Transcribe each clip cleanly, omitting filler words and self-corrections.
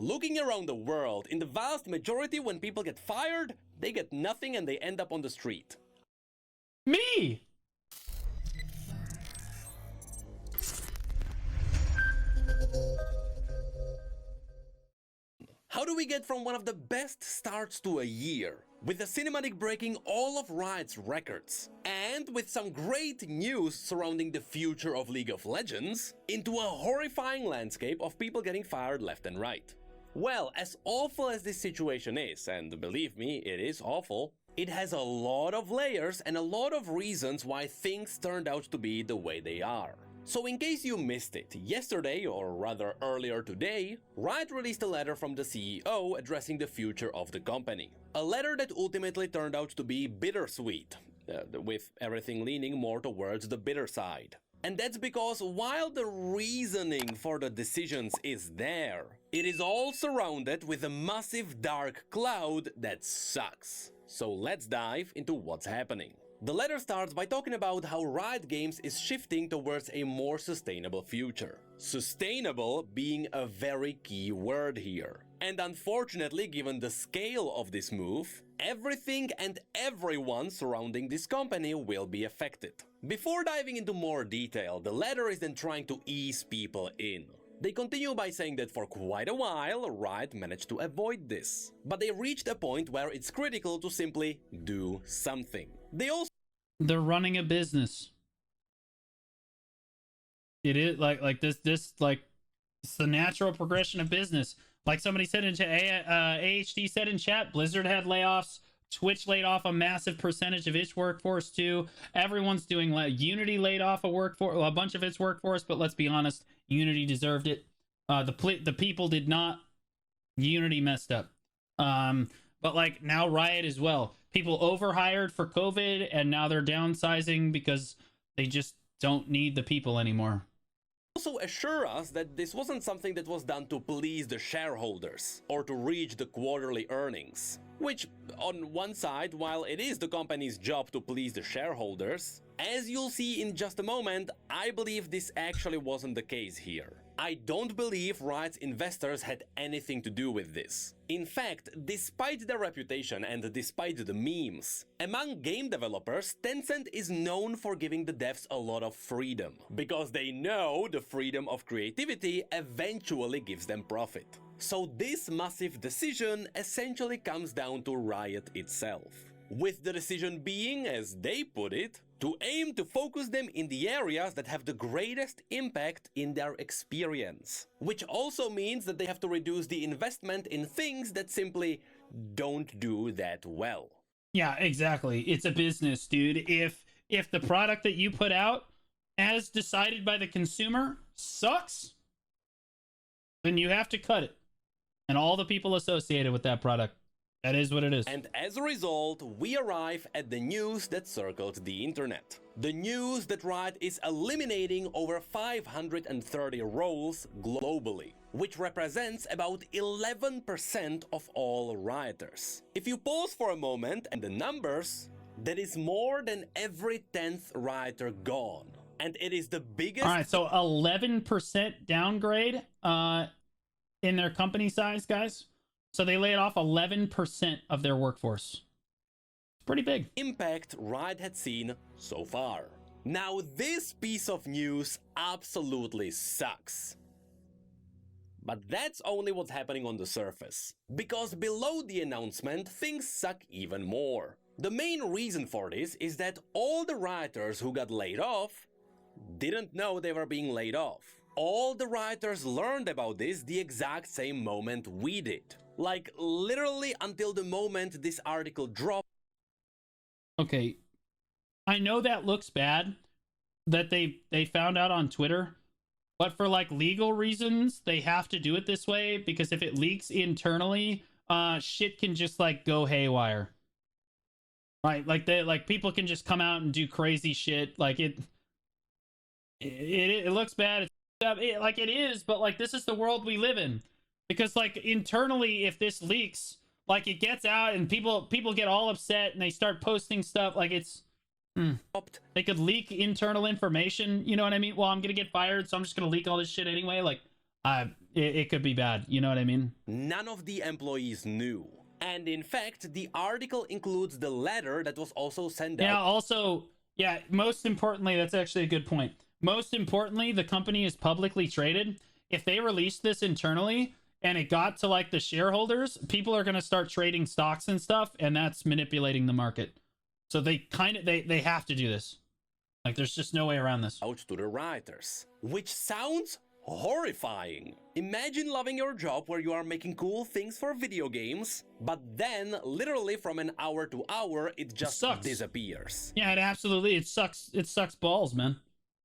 looking around the world, in the vast majority when people get fired, they get nothing and they end up on the street. Me! How do we get from one of the best starts to a year, with a cinematic breaking all of Riot's records, and with some great news surrounding the future of League of Legends, into a horrifying landscape of people getting fired left and right? Well, as awful as this situation is, and believe me, it is awful, it has a lot of layers and a lot of reasons why things turned out to be the way they are. So in case you missed it, yesterday, or rather earlier today, Riot released a letter from the CEO addressing the future of the company. A letter that ultimately turned out to be bittersweet, with everything leaning more towards the bitter side. And that's because while the reasoning for the decisions is there, it is all surrounded with a massive dark cloud that sucks. So let's dive into what's happening. The letter starts by talking about how Riot Games is shifting towards a more sustainable future. Sustainable being a very key word here. And unfortunately, given the scale of this move, everything and everyone surrounding this company will be affected. Before diving into more detail, the letter is then trying to ease people in. They continue by saying that for quite a while, Riot managed to avoid this. But they reached a point where it's critical to simply do something. They're running a business. It is like this like it's the natural progression of business. Like somebody said in AHD said in chat, Blizzard had layoffs. Twitch laid off a massive percentage of its workforce too. Everyone's doing Unity laid off a bunch of its workforce, but let's be honest, Unity deserved it. The people did not. Unity messed up. But like now Riot as well. People overhired for COVID and now they're downsizing because they just don't need the people anymore. Also assure us that this wasn't something that was done to please the shareholders or to reach the quarterly earnings. Which, on one side, while it is the company's job to please the shareholders, as you'll see in just a moment, I believe this actually wasn't the case here. I don't believe Riot's investors had anything to do with this. In fact, despite their reputation and despite the memes, among game developers, Tencent is known for giving the devs a lot of freedom, because they know the freedom of creativity eventually gives them profit. So this massive decision essentially comes down to Riot itself. With the decision being, as they put it, to aim to focus them in the areas that have the greatest impact in their experience. Which also means that they have to reduce the investment in things that simply don't do that well. Yeah, exactly. It's a business, dude. If the product that you put out, as decided by the consumer, sucks, then you have to cut it. And all the people associated with that product. That is what it is. And as a result, we arrive at the news that circled the internet. The news that Riot is eliminating over 530 roles globally, which represents about 11% of all Rioters. If you pause for a moment and the numbers, that is more than every 10th Rioter gone. And it is the biggest... Alright, so 11% downgrade in their company size, guys. So they laid off 11% of their workforce. It's pretty big. Impact Riot had seen so far. Now this piece of news absolutely sucks. But that's only what's happening on the surface. Because below the announcement, things suck even more. The main reason for this is that all the Rioters who got laid off didn't know they were being laid off. All the Rioters learned about this the exact same moment we did. Like, literally until the moment this article dropped. Okay. I know that looks bad, that they found out on Twitter, but for, like, legal reasons, they have to do it this way, because if it leaks internally, shit can just, like, go haywire. Right? Like, people can just come out and do crazy shit. Like, it looks bad. Like, it is, but, like, this is the world we live in. Because, like, internally, if this leaks, like, it gets out and people get all upset and they start posting stuff, like, it's... They could leak internal information, you know what I mean? Well, I'm gonna get fired, so I'm just gonna leak all this shit anyway. Like, it could be bad. You know what I mean? None of the employees knew. And in fact, the article includes the letter that was also sent out. Yeah, also, yeah, most importantly, that's actually a good point. Most importantly, the company is publicly traded. If they released this internally and it got to like the shareholders, people are going to start trading stocks and stuff, and that's manipulating the market. So they they have to do this. Like, there's just no way around this. Out to the writers, which sounds horrifying. Imagine loving your job where you are making cool things for video games, but then literally from an hour to hour it just disappears. Yeah, it sucks. It sucks balls, man.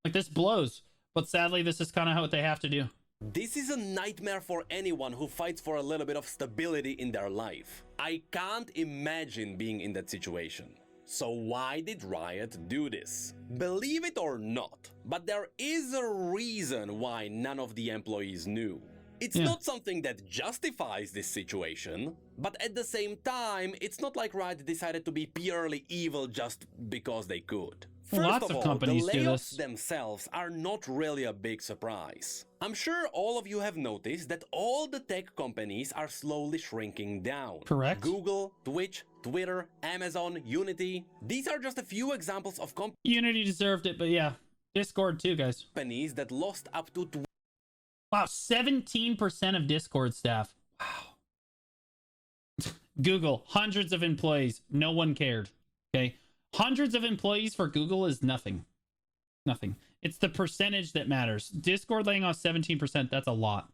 Like, this blows. But sadly, this is kind of what they have to do. This is a nightmare for anyone who fights for a little bit of stability in their life. I can't imagine being in that situation. So why did Riot do this? Believe it or not, but there is a reason why none of the employees knew. It's not something that justifies this situation, but at the same time, it's not like Riot decided to be purely evil just because they could. First of all, the layoffs themselves are not really a big surprise. I'm sure all of you have noticed that all the tech companies are slowly shrinking down. Correct. Google, Twitch, Twitter, Amazon, Unity. These are just a few examples of Unity deserved it, but yeah. Discord too, guys. Companies that lost up to... Wow, 17% of Discord staff. Wow. Google, hundreds of employees. No one cared. Okay. Hundreds of employees for Google is nothing. Nothing. It's the percentage that matters. Discord laying off 17%, that's a lot.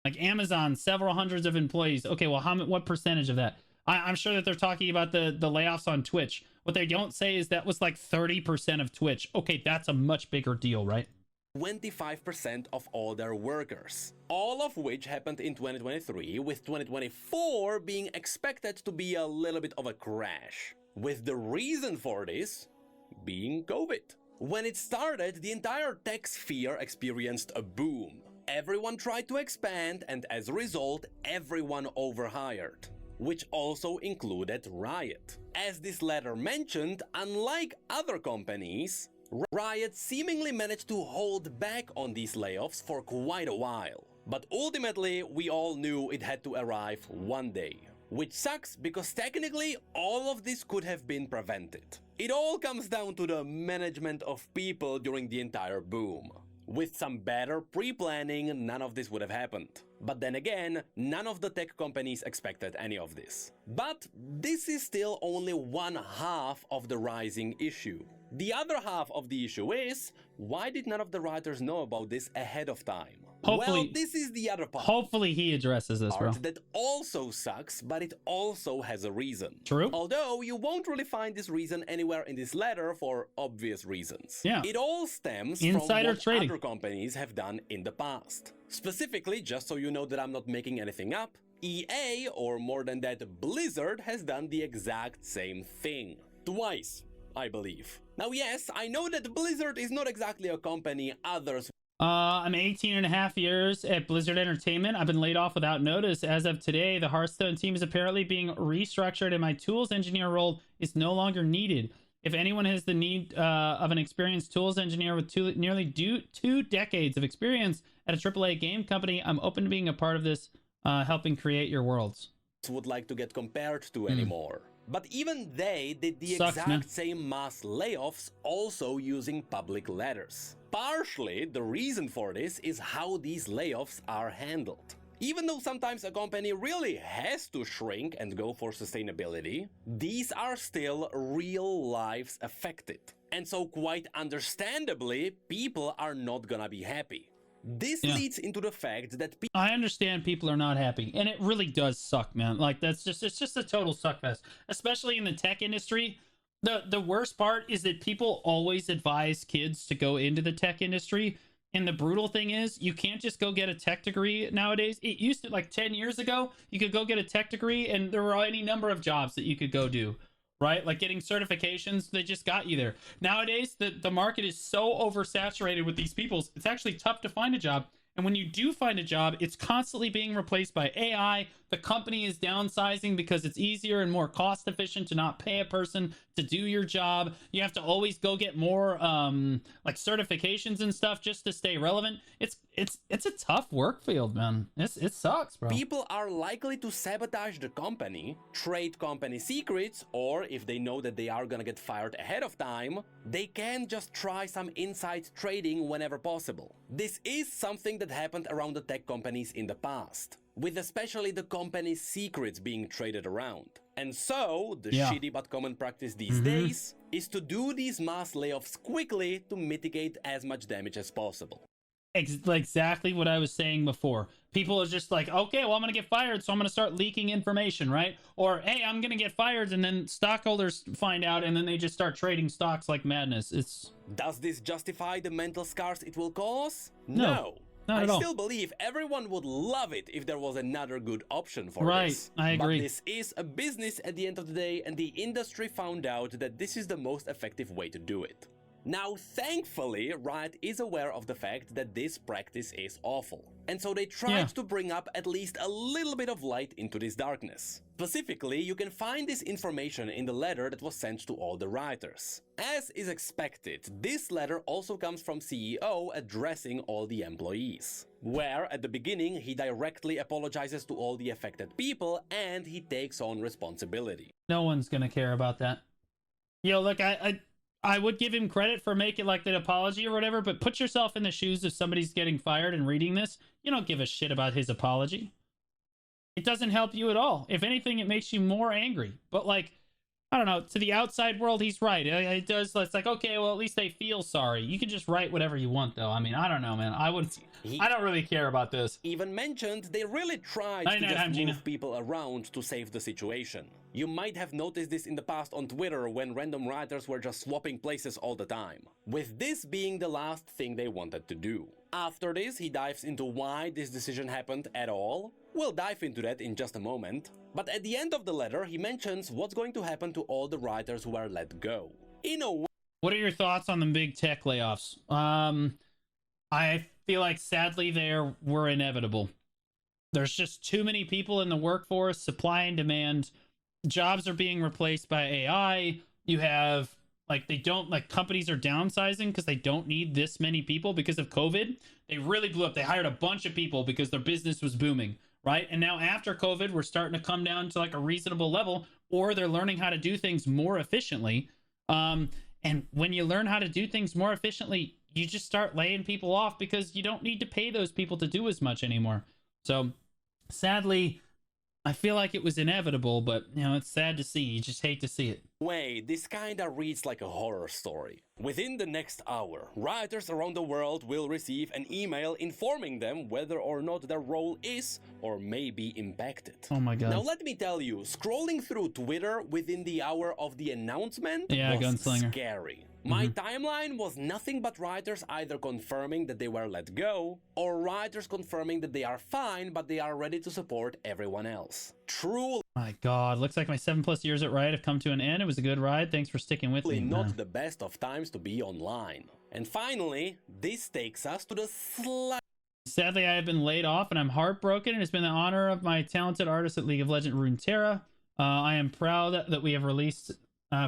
Like Amazon, several hundreds of employees. Okay, well, what percentage of that? I'm sure that they're talking about the layoffs on Twitch. What they don't say is that was like 30% of Twitch. Okay, that's a much bigger deal, right? 25% of all their workers, all of which happened in 2023, with 2024 being expected to be a little bit of a crash, with the reason for this being COVID. When it started, the entire tech sphere experienced a boom. Everyone tried to expand, and as a result, everyone overhired, which also included Riot. As this letter mentioned, unlike other companies, Riot seemingly managed to hold back on these layoffs for quite a while. But ultimately, we all knew it had to arrive one day. Which sucks because technically all of this could have been prevented. It all comes down to the management of people during the entire boom. With some better pre-planning, none of this would have happened. But then again, none of the tech companies expected any of this. But this is still only one half of the rising issue. The other half of the issue is, why did none of the writers know about this ahead of time? Well, this is the other part. Hopefully he addresses this, bro. That also sucks, but it also has a reason. True. Although you won't really find this reason anywhere in this letter for obvious reasons. Yeah. It all stems Insider from what trading other companies have done in the past. Specifically, just so you know that I'm not making anything up, EA, or more than that, Blizzard, has done the exact same thing. Twice, I believe. Now, yes, I know that Blizzard is not exactly a company others... I'm 18 and a half years at Blizzard Entertainment. I've been laid off without notice. As of today, the Hearthstone team is apparently being restructured and my tools engineer role is no longer needed. If anyone has the need of an experienced tools engineer with nearly 2 decades of experience at a AAA game company, I'm open to being a part of this, helping create your worlds. ...would like to get compared to anymore. But even they did the exact same mass layoffs, also using public letters. Partially, the reason for this is how these layoffs are handled. Even though sometimes a company really has to shrink and go for sustainability, these are still real lives affected. And so quite understandably, people are not gonna be happy. This leads into the fact that I understand people are not happy, and it really does suck, man. Like, it's just a total suck fest, especially in the tech industry. The worst part is that people always advise kids to go into the tech industry, and the brutal thing is you can't just go get a tech degree nowadays. It used to, like 10 years ago, you could go get a tech degree and there were any number of jobs that you could go do. Right? Like getting certifications, they just got you there. Nowadays, the market is so oversaturated with these people, it's actually tough to find a job. And when you do find a job, it's constantly being replaced by AI. The company is downsizing because it's easier and more cost efficient to not pay a person to do your job. You have to always go get more like certifications and stuff just to stay relevant. It's a tough work field, man. It sucks, bro. People are likely to sabotage the company, trade company secrets, or if they know that they are gonna get fired ahead of time, they can just try some inside trading whenever possible. This is something that happened around the tech companies in the past, with especially the company's secrets being traded around. And so, the shitty but common practice these days is to do these mass layoffs quickly to mitigate as much damage as possible. Exactly what I was saying before. People are just like, okay, well, I'm going to get fired, so I'm going to start leaking information, right? Or, hey, I'm going to get fired, and then stockholders find out, and then they just start trading stocks like madness. Does this justify the mental scars it will cause? No. Not at all. I still believe everyone would love it if there was another good option for this. Right, I agree. But this is a business at the end of the day, and the industry found out that this is the most effective way to do it. Now, thankfully, Riot is aware of the fact that this practice is awful, and so they tried to bring up at least a little bit of light into this darkness. Specifically, you can find this information in the letter that was sent to all the Rioters. As is expected, this letter also comes from CEO addressing all the employees, where at the beginning he directly apologizes to all the affected people and he takes on responsibility. No one's gonna care about that. Yo, look, I would give him credit for making like the apology or whatever, but put yourself in the shoes of somebody's getting fired and reading this. You don't give a shit about his apology. It doesn't help you at all. If anything, it makes you more angry. But like, I don't know, to the outside world, he's right. It does. It's like, okay, well, at least they feel sorry. You can just write whatever you want, though. I mean, I don't know, man. I don't really care about this. Even mentioned they really tried to just move people around to save the situation. You might have noticed this in the past on Twitter when random writers were just swapping places all the time, with this being the last thing they wanted to do. After this, he dives into why this decision happened at all. We'll dive into that in just a moment. But at the end of the letter, he mentions what's going to happen to all the writers who are let go. In a way, what are your thoughts on the big tech layoffs? I feel like sadly they were inevitable. There's just too many people in the workforce, supply and demand. Jobs are being replaced by AI. You have companies are downsizing because they don't need this many people because of COVID. They really blew up. They hired a bunch of people because their business was booming, right? And now after COVID, we're starting to come down to like a reasonable level, or they're learning how to do things more efficiently. And when you learn how to do things more efficiently, you just start laying people off because you don't need to pay those people to do as much anymore. So sadly, I feel like it was inevitable, but, you know, it's sad to see. You just hate to see it. Wait, this kinda reads like a horror story. Within the next hour, rioters around the world will receive an email informing them whether or not their role is or may be impacted. Oh my god. Now let me tell you, scrolling through Twitter within the hour of the announcement was Gunslinger. Scary. My timeline was nothing but writers either confirming that they were let go, or writers confirming that they are fine but they are ready to support everyone else. Truly my god, looks like my 7+ years at Riot have come to an end. It was a good ride. Thanks for sticking with me. Not the best of times to be online. And finally, this takes us to the Sadly, I have been laid off and I'm heartbroken. It has been the honor of my talented artist at League of Legends, Runeterra. I am proud that we have released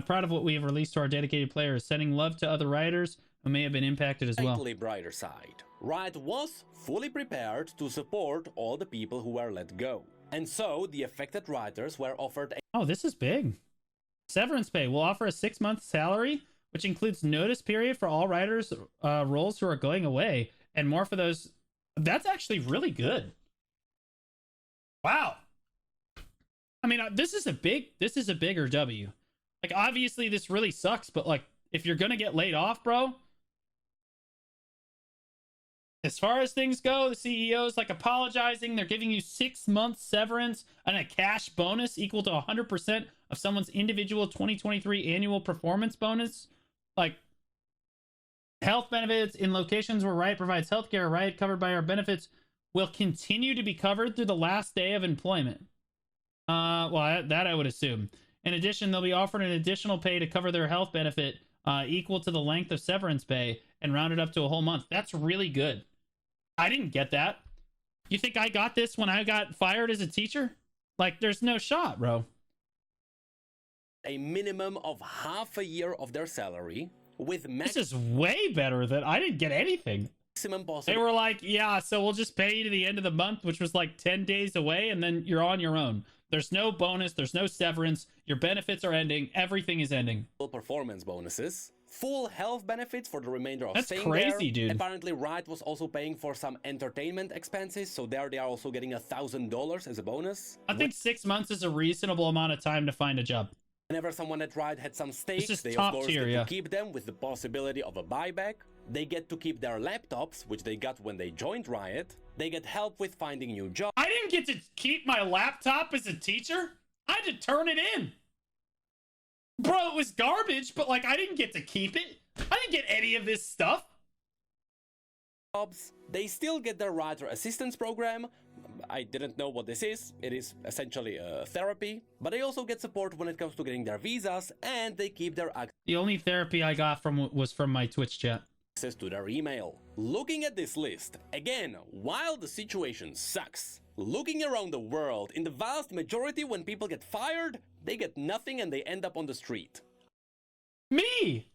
proud of what we have released to our dedicated players, sending love to other writers who may have been impacted as well. Slightly brighter side. Riot was fully prepared to support all the people who were let go. And so, the affected writers were offered a Oh, this is big. Severance pay will offer a 6-month salary, which includes notice period for all writers' roles who are going away, and more for those. That's actually really good. Wow. I mean, this is a bigger W. Like, obviously, this really sucks, but, like, if you're gonna get laid off, bro, as far as things go, the CEO's, like, apologizing. They're giving you 6 months severance and a cash bonus equal to 100% of someone's individual 2023 annual performance bonus. Like, health benefits in locations where Riot provides healthcare. Riot covered by our benefits will continue to be covered through the last day of employment. Well, that I would assume. In addition, they'll be offered an additional pay to cover their health benefit equal to the length of severance pay and rounded up to a whole month. That's really good. I didn't get that. You think I got this when I got fired as a teacher? Like, there's no shot, bro. A minimum of half a year of their salary with This is way better than I didn't get anything. maximum possible. They were like, yeah, so we'll just pay you to the end of the month, which was like 10 days away, and then you're on your own. There's no bonus, there's no severance, your benefits are ending, everything is ending. Performance bonuses, full health benefits for the remainder of That's staying crazy, there. dude. Apparently, Riot was also paying for some entertainment expenses, so there they are also getting $1,000 as a bonus. I think 6 months is a reasonable amount of time to find a job. Whenever someone at Riot had some stakes, is they top of course tier, get yeah. to keep them with the possibility of a buyback. They get to keep their laptops, which they got when they joined Riot. They get help with finding new jobs. I didn't get to keep my laptop as a teacher. I had to turn it in. Bro, it was garbage, but like I didn't get to keep it. I didn't get any of this stuff. They still get their writer assistance program. I didn't know what this is. It is essentially a therapy, but they also get support when it comes to getting their visas, and they keep their The only therapy I got was from my Twitch chat. access to their email. Looking at this list, again, while the situation sucks, looking around the world, in the vast majority when people get fired, they get nothing and they end up on the street. Me!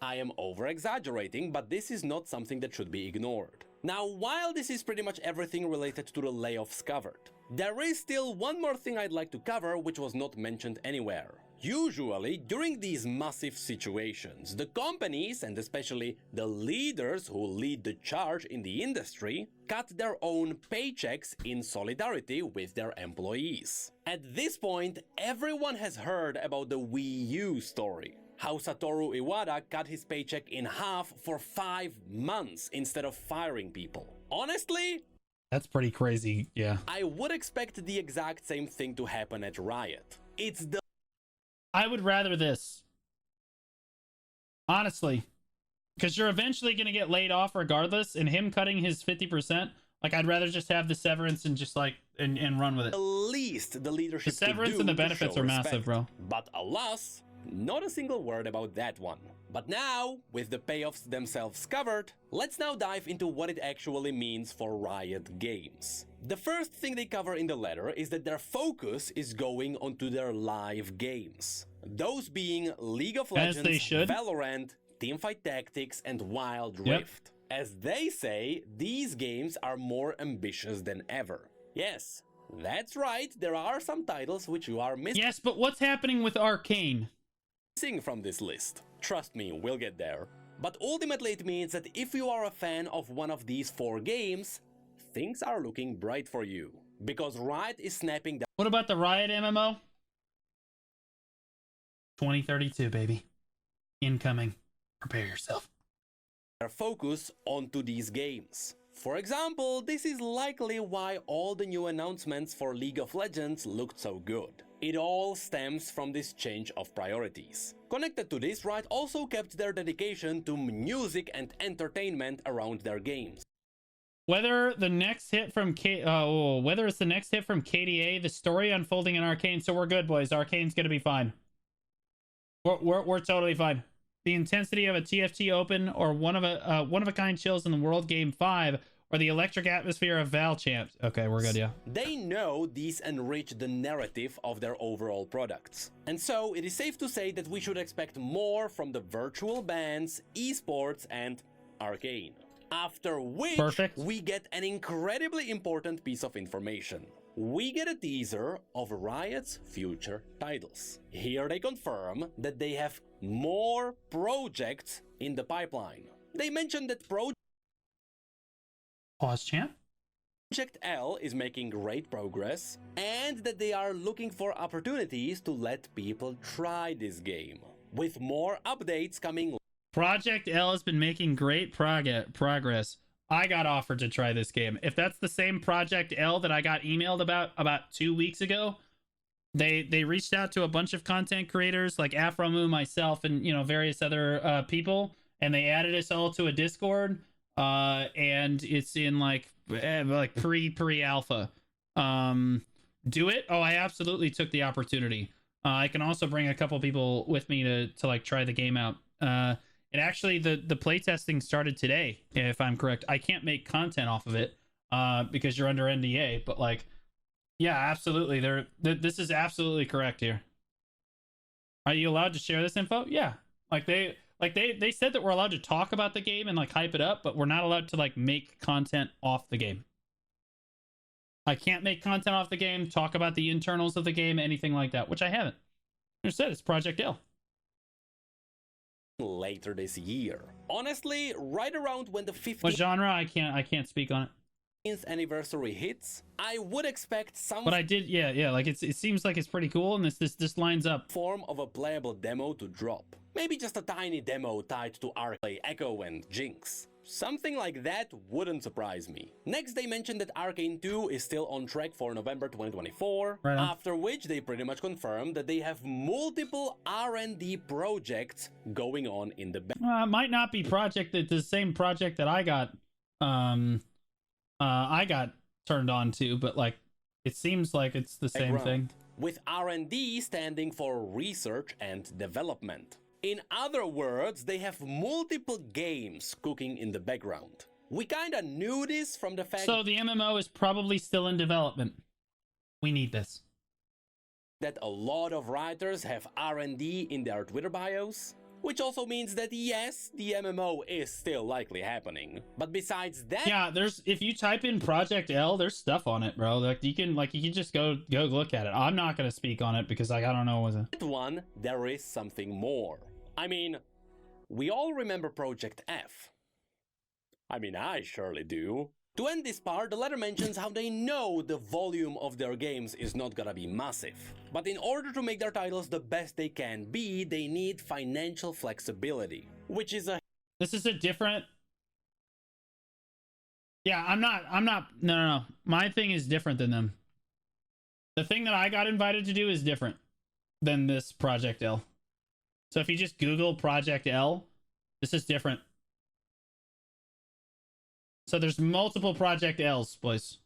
I am over-exaggerating, but this is not something that should be ignored. Now, while this is pretty much everything related to the layoffs covered, there is still one more thing I'd like to cover which was not mentioned anywhere. Usually, during these massive situations, the companies, and especially the leaders who lead the charge in the industry, cut their own paychecks in solidarity with their employees. At this point, everyone has heard about the Wii U story. How Satoru Iwata cut his paycheck in half for 5 months instead of firing people. Honestly, That's pretty crazy, yeah. I would expect the exact same thing to happen at Riot. It's the I would rather this. Honestly. Because you're eventually going to get laid off regardless, and him cutting his 50%, like, I'd rather just have the severance and just, like, and run with it. least the leadership The severance could and the do to benefits show are massive, respect. bro. But alas, not a single word about that one. But now, with the payoffs themselves covered, let's now dive into what it actually means for Riot Games. The first thing they cover in the letter is that their focus is going onto their live games. Those being League of As Legends, they should. Valorant, Teamfight Tactics, and Wild Yep. Rift. As they say, these games are more ambitious than ever. Yes, that's right, there are some titles which you are missing Yes, but what's happening with Arcane? from this list. Trust me, we'll get there. But ultimately it means that if you are a fan of one of these 4 games, things are looking bright for you. Because Riot is snapping What about the Riot MMO? 2032, baby. Incoming. Prepare yourself. their focus onto these games. For example, this is likely why all the new announcements for League of Legends looked so good. It all stems from this change of priorities. Connected to this, Riot also kept their dedication to music and entertainment around their games. Whether the next hit from whether it's the next hit from KDA, the story unfolding in Arcane, so we're good, boys. Arcane's gonna be fine. We're totally fine. The intensity of a TFT Open or one of a kind chills in the World Game 5 or the electric atmosphere of Val Champs. Okay, we're good, yeah. They know these enrich the narrative of their overall products. And so it is safe to say that we should expect more from the virtual bands, esports, and Arcane. After which, we get an incredibly important piece of information. We get a teaser of Riot's future titles. Here they confirm that they have more projects in the pipeline. They mentioned that Pause, champ. Project L is making great progress, and that they are looking for opportunities to let people try this game, with more updates coming. Project L has been making great progress. I got offered to try this game. If that's the same Project L that I got emailed about 2 weeks ago, they reached out to a bunch of content creators like Afromoo, myself, and various other people, and they added us all to a Discord. And it's in like pre-alpha. Do it? Oh, I absolutely took the opportunity. I can also bring a couple people with me to like try the game out. And actually, the playtesting started today, if I'm correct. I can't make content off of it because you're under NDA. But like, yeah, absolutely. This is absolutely correct here. Are you allowed to share this info? Yeah. They said that we're allowed to talk about the game and like hype it up, but we're not allowed to like make content off the game. I can't make content off the game, talk about the internals of the game, anything like that, which I haven't. You said it's Project L. Later this year. Honestly, right around when the 15th What genre? I can't speak on it. anniversary hits, I would expect some But I did, yeah. Like it seems like it's pretty cool, and this lines up. form of a playable demo to drop. Maybe just a tiny demo tied to Arcane Echo and Jinx. Something like that wouldn't surprise me. Next, they mentioned that Arcane 2 is still on track for November 2024, Right on. after which they pretty much confirmed that they have multiple R&D projects going on in the It might not be the same project that I got turned on to, but like it seems like it's the same thing. with R&D standing for research and development. In other words, they have multiple games cooking in the background. We kinda knew this from the fact So the MMO is probably still in development. We need this. that a lot of writers have R&D in their Twitter bios, which also means that yes, the MMO is still likely happening. But besides that, Yeah, if you type in Project L, there's stuff on it, bro. Like you can just go look at it. I'm not gonna speak on it because like I don't know what it. one, there is something more. I mean, we all remember Project F. I mean, I surely do. To end this part, the letter mentions how they know the volume of their games is not gonna be massive. But in order to make their titles the best they can be, they need financial flexibility, which is a This is a different. Yeah, I'm not. No. My thing is different than them. The thing that I got invited to do is different than this Project L. So if you just Google Project L, this is different. So there's multiple Project L's, boys.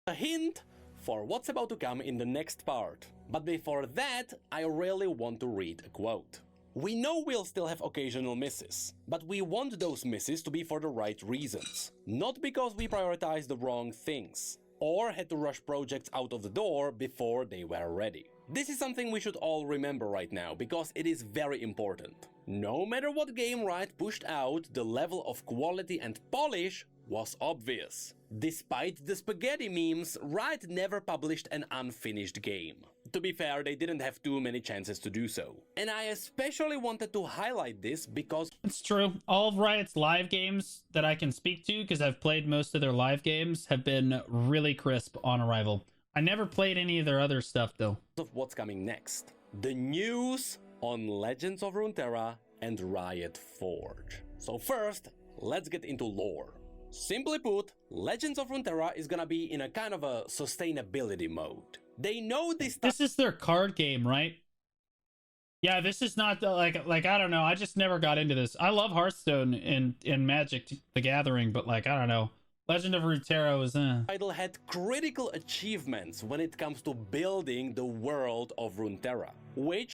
a hint for what's about to come in the next part. But before that, I really want to read a quote. We know we'll still have occasional misses, but we want those misses to be for the right reasons. Not because we prioritize the wrong things, or had to rush projects out of the door before they were ready. This is something we should all remember right now, because it is very important. No matter what game Riot pushed out, the level of quality and polish was obvious. Despite the spaghetti memes, Riot never published an unfinished game. To be fair, they didn't have too many chances to do so. And I especially wanted to highlight this because It's true. All of Riot's live games that I can speak to, because I've played most of their live games, have been really crisp on arrival. I never played any of their other stuff, though. of what's coming next. The news on Legends of Runeterra and RiotForge. So first, let's get into lore. Simply put, Legends of Runeterra is gonna be in a kind of a sustainability mode. They know This is their card game, right? Yeah, this is not the, like I don't know. I just never got into this. I love Hearthstone and Magic the Gathering, but like I don't know. Legend of Runeterra was title had critical achievements when it comes to building the world of Runeterra, which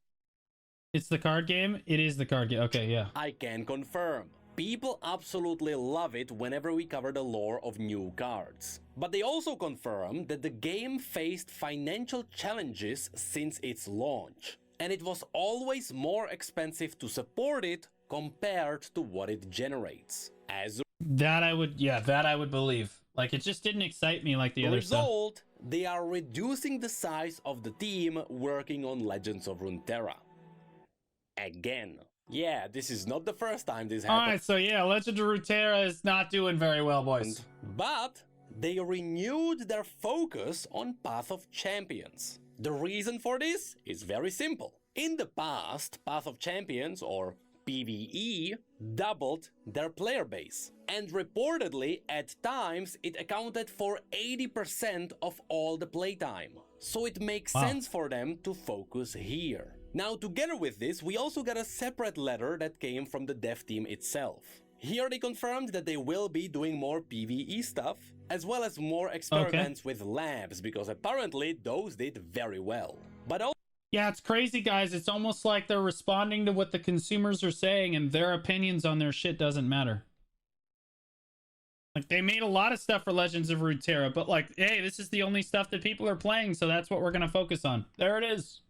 It's the card game? It is the card game. Okay, yeah. I can confirm. People absolutely love it whenever we cover the lore of new cards. But they also confirm that the game faced financial challenges since its launch, and it was always more expensive to support it compared to what it generates. As That I would believe. Like it just didn't excite me like the a other stuff. result, they are reducing the size of the team working on Legends of Runeterra. Again. Yeah, this is not the first time this happened. Alright, so yeah, Legend of Runeterra is not doing very well, boys. But they renewed their focus on Path of Champions. The reason for this is very simple. In the past, Path of Champions, or PvE, doubled their player base. And reportedly, at times, it accounted for 80% of all the playtime. So it makes sense for them to focus here. Now, together with this, we also got a separate letter that came from the dev team itself. Here they confirmed that they will be doing more PvE stuff, as well as more experiments with labs, because apparently those did very well. But Yeah, it's crazy, guys. It's almost like they're responding to what the consumers are saying, and their opinions on their shit doesn't matter. Like, they made a lot of stuff for Legends of Runeterra, but like, hey, this is the only stuff that people are playing, so that's what we're gonna focus on. There it is.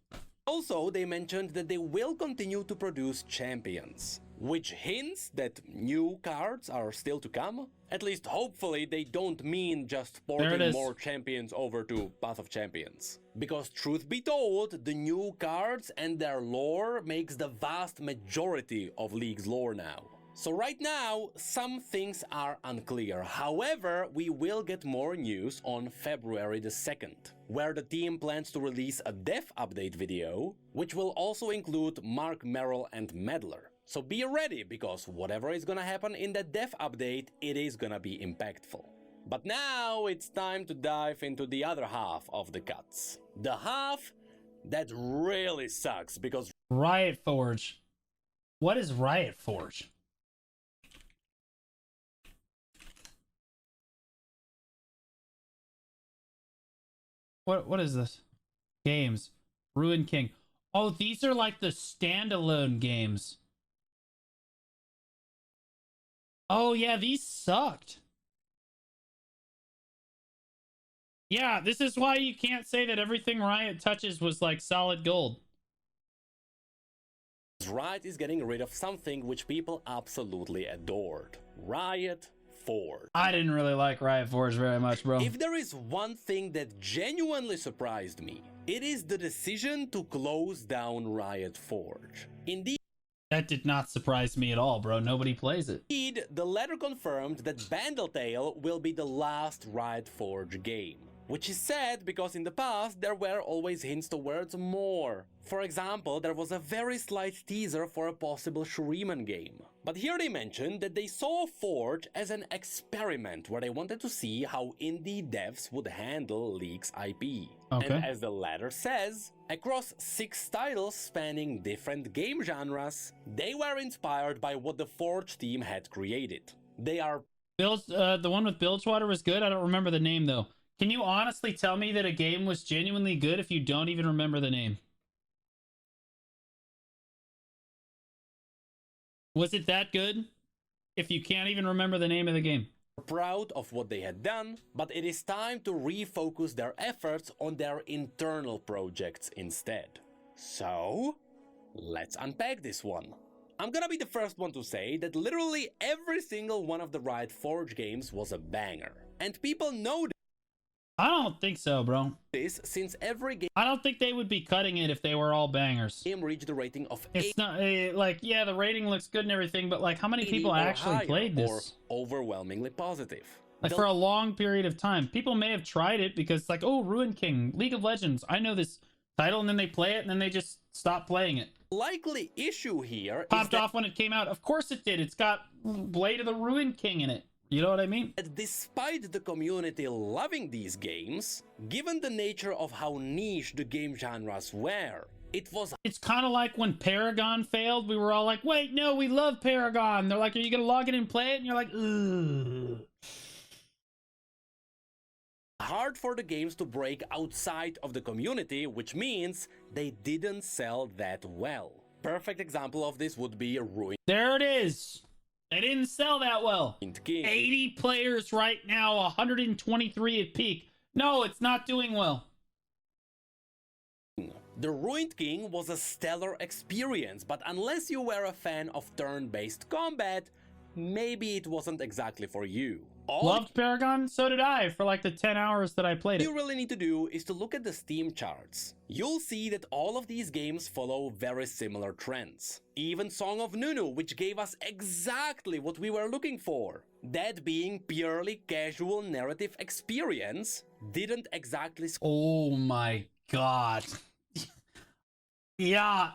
Also, they mentioned that they will continue to produce champions, which hints that new cards are still to come. At least hopefully they don't mean just porting more champions over to Path of Champions. Because truth be told, the new cards and their lore makes the vast majority of League's lore now. So right now, some things are unclear. However, we will get more news on February the 2nd, where the team plans to release a dev update video, which will also include Mark Merrill and Meddler. So be ready, because whatever is gonna happen in that dev update, it is gonna be impactful. But now it's time to dive into the other half of the cuts. The half that really sucks, because RiotForge. What is RiotForge? What is this? Games. Ruin King. Oh, these are like the standalone games. Oh yeah, these sucked. Yeah, this is why you can't say that everything Riot touches was like solid gold. Riot is getting rid of something which people absolutely adored. RiotForge. I didn't really like RiotForge very much, bro. If there is one thing that genuinely surprised me, it is the decision to close down RiotForge. Indeed, that did not surprise me at all, bro. Nobody plays it. Indeed, the letter confirmed that Bandletale will be the last RiotForge game. Which is sad because in the past there were always hints towards more. For example, there was a very slight teaser for a possible Shuriman game. But here they mentioned that they saw Forge as an experiment where they wanted to see how indie devs would handle League's IP. Okay. And as the letter says, across 6 titles spanning different game genres, they were inspired by what the Forge team had created. They are... the one with Bilgewater was good. I don't remember the name though. Can you honestly tell me that a game was genuinely good if you don't even remember the name? Was it that good if you can't even remember the name of the game? Proud of what they had done, but it is time to refocus their efforts on their internal projects instead. So, let's unpack this one. I'm gonna be the first one to say that literally every single one of the RiotForge games was a banger. And people know I don't think so, bro. this since every game I don't think they would be cutting it if they were all bangers. reached a rating of It's not like, yeah, the rating looks good and everything, but like, how many people actually played this? Or overwhelmingly positive. Like for a long period of time. People may have tried it because like, oh, Ruin King, League of Legends, I know this title, and then they play it and then they just stop playing it. Likely issue here popped off when it came out. Of course it did. It's got Blade of the Ruin King in it. You know what I mean? Despite the community loving these games, given the nature of how niche the game genres were, it's kind of like when Paragon failed. We were all like, wait, no, we love Paragon. They're like, are you going to log in and play it? And you're like, ugh. Hard for the games to break outside of the community, which means they didn't sell that well. Perfect example of this would be Ruined. There it is. They didn't sell that well. 80 players right now, 123 at peak. No, it's not doing well. The Ruined King was a stellar experience, but unless you were a fan of turn-based combat, maybe it wasn't exactly for you. Loved Paragon? So did I, for like the 10 hours that I played it. All you really need to do is to look at the Steam charts. You'll see that all of these games follow very similar trends. Even Song of Nunu, which gave us exactly what we were looking for. That being purely casual narrative experience, didn't exactly... Oh my god. Yeah.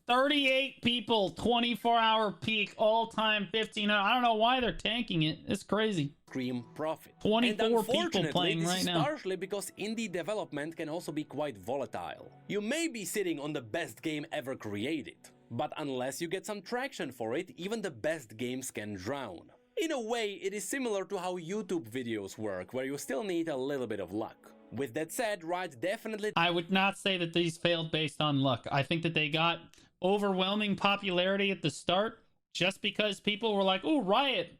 38 people, 24-hour peak, all-time 1500. I don't know why they're tanking it. It's crazy. Scream profit. 24 people playing right now. Partially because indie development can also be quite volatile. You may be sitting on the best game ever created, but unless you get some traction for it, even the best games can drown. In a way, it is similar to how YouTube videos work, where you still need a little bit of luck. With that said, Riot definitely... I would not say that these failed based on luck. I think that they got overwhelming popularity at the start just because people were like, oh, Riot.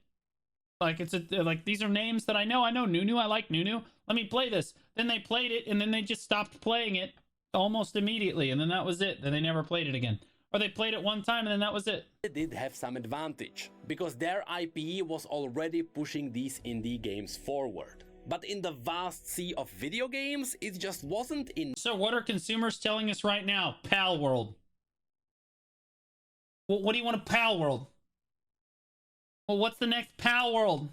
Like, like, these are names that I know. I know Nunu. I like Nunu. Let me play this. Then they played it, and then they just stopped playing it almost immediately, and then that was it. Then they never played it again. Or they played it one time, and then that was it. They did have some advantage, because their IP was already pushing these indie games forward. But in the vast sea of video games, it just wasn't in... So what are consumers telling us right now? Pal World. Well, what do you want a Pal World? Well, what's the next Pal World?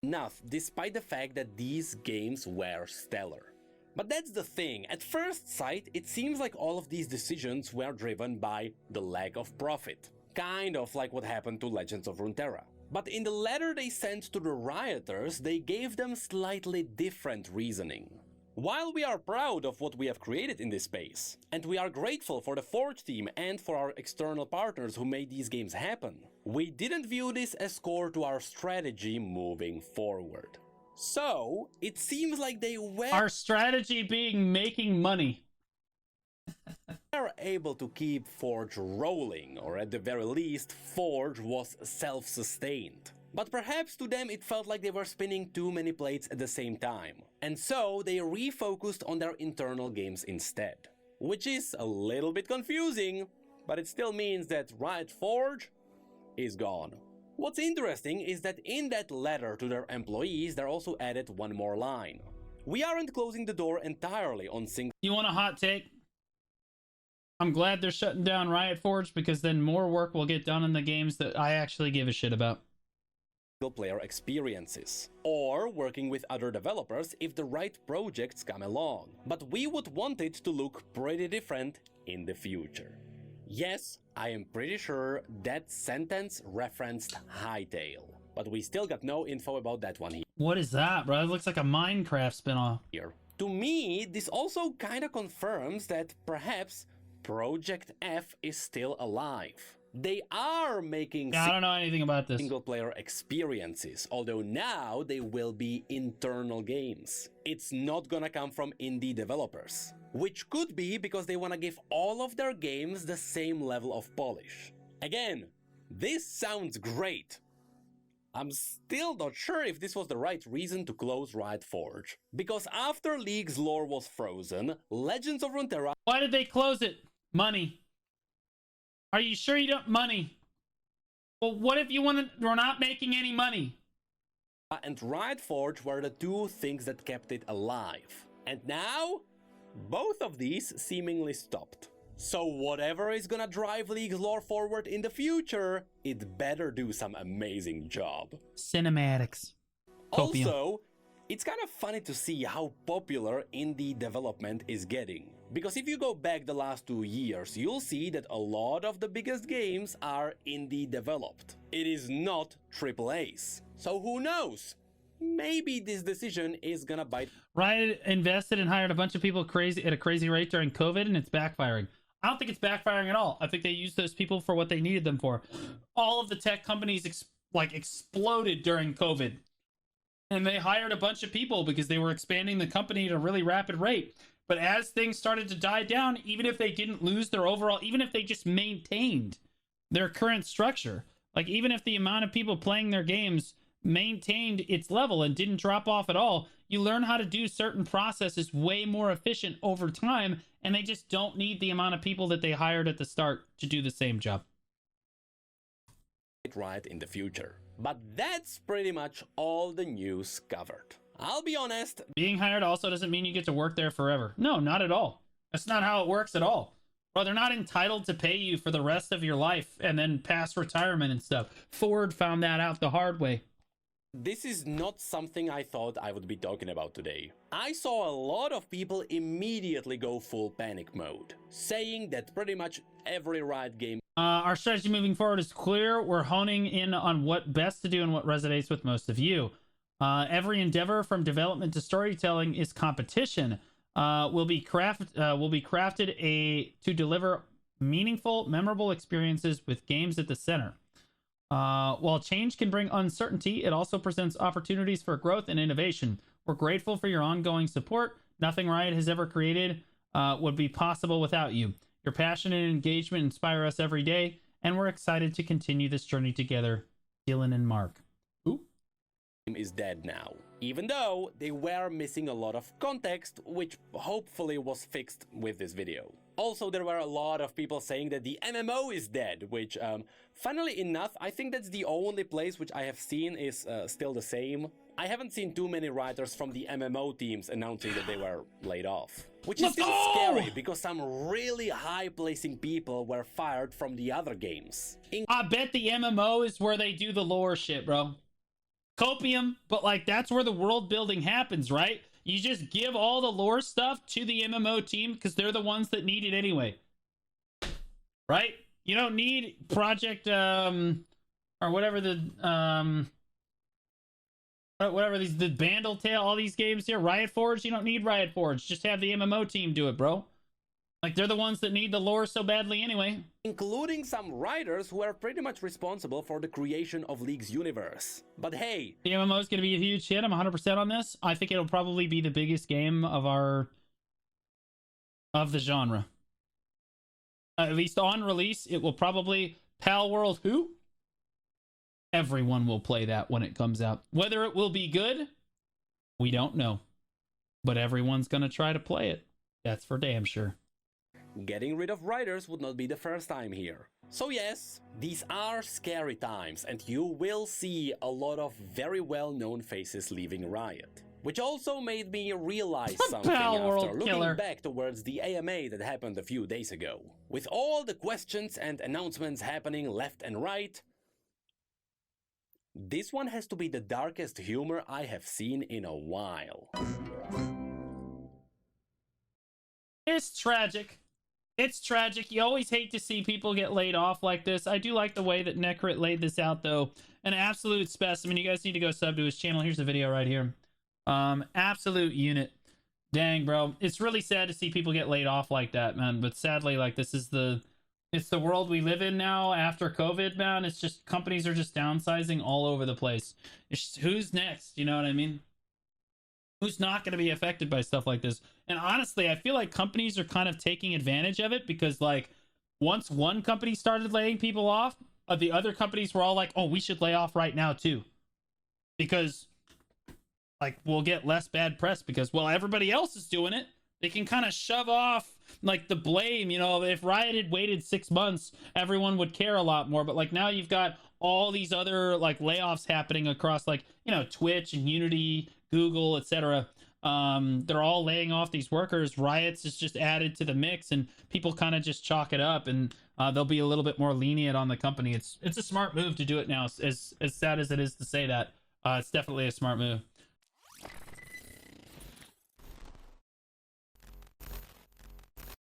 Enough, despite the fact that these games were stellar. But that's the thing, at first sight, it seems like all of these decisions were driven by the lack of profit. Kind of like what happened to Legends of Runeterra. But in the letter they sent to the rioters, they gave them slightly different reasoning. While we are proud of what we have created in this space, and we are grateful for the Forge team and for our external partners who made these games happen, we didn't view this as core to our strategy moving forward. So, it seems like they were... Our strategy being making money. ...were able to keep Forge rolling, or at the very least, Forge was self-sustained. But perhaps to them it felt like they were spinning too many plates at the same time, and so they refocused on their internal games instead. Which is a little bit confusing, but it still means that RiotForge is gone. What's interesting is that in that letter to their employees, they also added one more line. We aren't closing the door entirely on single... You want a hot take? I'm glad they're shutting down RiotForge, because then more work will get done in the games that I actually give a shit about. ...player experiences, or working with other developers if the right projects come along. But we would want it to look pretty different in the future. Yes, I am pretty sure that sentence referenced Hightail, but we still got no info about that one here. What is that, bro? It looks like a Minecraft spinoff. To me, this also kinda confirms that perhaps Project F is still alive. They are making... I don't know anything about this. ...single-player experiences, although now they will be internal games. It's not gonna come from indie developers. Which could be because they wanna give all of their games the same level of polish. Again, this sounds great. I'm still not sure if this was the right reason to close RiotForge. Because after League's lore was frozen, Legends of Runeterra... Why did they close it? Money. Are you sure you don't... Money. Well, what if you we're not making any money? ...and RiotForge were the two things that kept it alive. And now, both of these seemingly stopped. So whatever is gonna drive League's lore forward in the future, it better do some amazing job. Cinematics. Copium. Also, it's kind of funny to see how popular indie development is getting. Because if you go back the last 2 years, you'll see that a lot of the biggest games are indie developed. It is not AAAs. So who knows? Maybe this decision is gonna bite. Riot invested and hired a bunch of people at a crazy rate during COVID, and it's backfiring. I don't think it's backfiring at all. I think they used those people for what they needed them for. All of the tech companies exploded during COVID. And they hired a bunch of people because they were expanding the company at a really rapid rate. But as things started to die down, even if they didn't lose their overall, even if they just maintained their current structure, like even if the amount of people playing their games maintained its level and didn't drop off at all, you learn how to do certain processes way more efficient over time, and they just don't need the amount of people that they hired at the start to do the same job. Riot in the future. But that's pretty much all the news covered. I'll be honest. Being hired also doesn't mean you get to work there forever. No, not at all. That's not how it works at all. Bro, they're not entitled to pay you for the rest of your life and then past retirement and stuff. Ford found that out the hard way. This is not something I thought I would be talking about today. I saw a lot of people immediately go full panic mode, saying that pretty much every Riot game... Our strategy moving forward is clear. We're honing in on what best to do and what resonates with most of you. Every endeavor from development to storytelling is competition. Will be crafted to deliver meaningful, memorable experiences with games at the center. While change can bring uncertainty, it also presents opportunities for growth and innovation. We're grateful for your ongoing support. Nothing Riot has ever created would be possible without you. Your passion and engagement inspire us every day, and we're excited to continue this journey together. Dylan and Mark. Ooh. Is dead now, even though they were missing a lot of context, which hopefully was fixed with this video. Also, there were a lot of people saying that the MMO is dead, which, funnily enough, I think that's the only place which I have seen is still the same. I haven't seen too many writers from the MMO teams announcing that they were laid off. Which is still scary, because some really high-placing people were fired from the other games. I bet the MMO is where they do the lore shit, bro. Copium, but like that's where the world building happens, right? You just give all the lore stuff to the MMO team because they're the ones that need it anyway, right? You don't need Project or whatever the the Bandle Tale, all these games here, RiotForge. You don't need RiotForge. Just have the MMO team do it, bro. Like, they're the ones that need the lore so badly anyway. Including some writers who are pretty much responsible for the creation of League's universe. But hey, the MMO is going to be a huge hit. I'm 100% on this. I think it'll probably be the biggest game of the genre. At least on release, it will probably Pal World who? Everyone will play that when it comes out. Whether it will be good, we don't know. But everyone's going to try to play it. That's for damn sure. Getting rid of writers would not be the first time here. So yes, these are scary times, and you will see a lot of very well-known faces leaving Riot. Which also made me realize something after looking back towards the AMA that happened a few days ago. With all the questions and announcements happening left and right, this one has to be the darkest humor I have seen in a while. It's tragic. It's tragic. You always hate to see people get laid off like this. I do like the way that Necrit laid this out, though. An absolute specimen. You guys need to go sub to his channel. Here's the video right here. Absolute unit. Dang, bro. It's really sad to see people get laid off like that, man. But sadly, like, this is it's the world we live in now after COVID, man. It's just, companies are just downsizing all over the place. It's just, who's next? You know what I mean? Who's not going to be affected by stuff like this? And honestly, I feel like companies are kind of taking advantage of it because, like, once one company started laying people off, the other companies were all like, oh, we should lay off right now too. Because, like, we'll get less bad press because, well, everybody else is doing it. They can kind of shove off, like, the blame. You know, if Riot had waited 6 months, everyone would care a lot more. But, like, now you've got all these other, like, layoffs happening across, like, you know, Twitch and Unity, Google, etc. They're all laying off these workers. Riots is just added to the mix, and people kind of just chalk it up, and they'll be a little bit more lenient on the company. It's a smart move to do it now. As sad as it is to say that, it's definitely a smart move.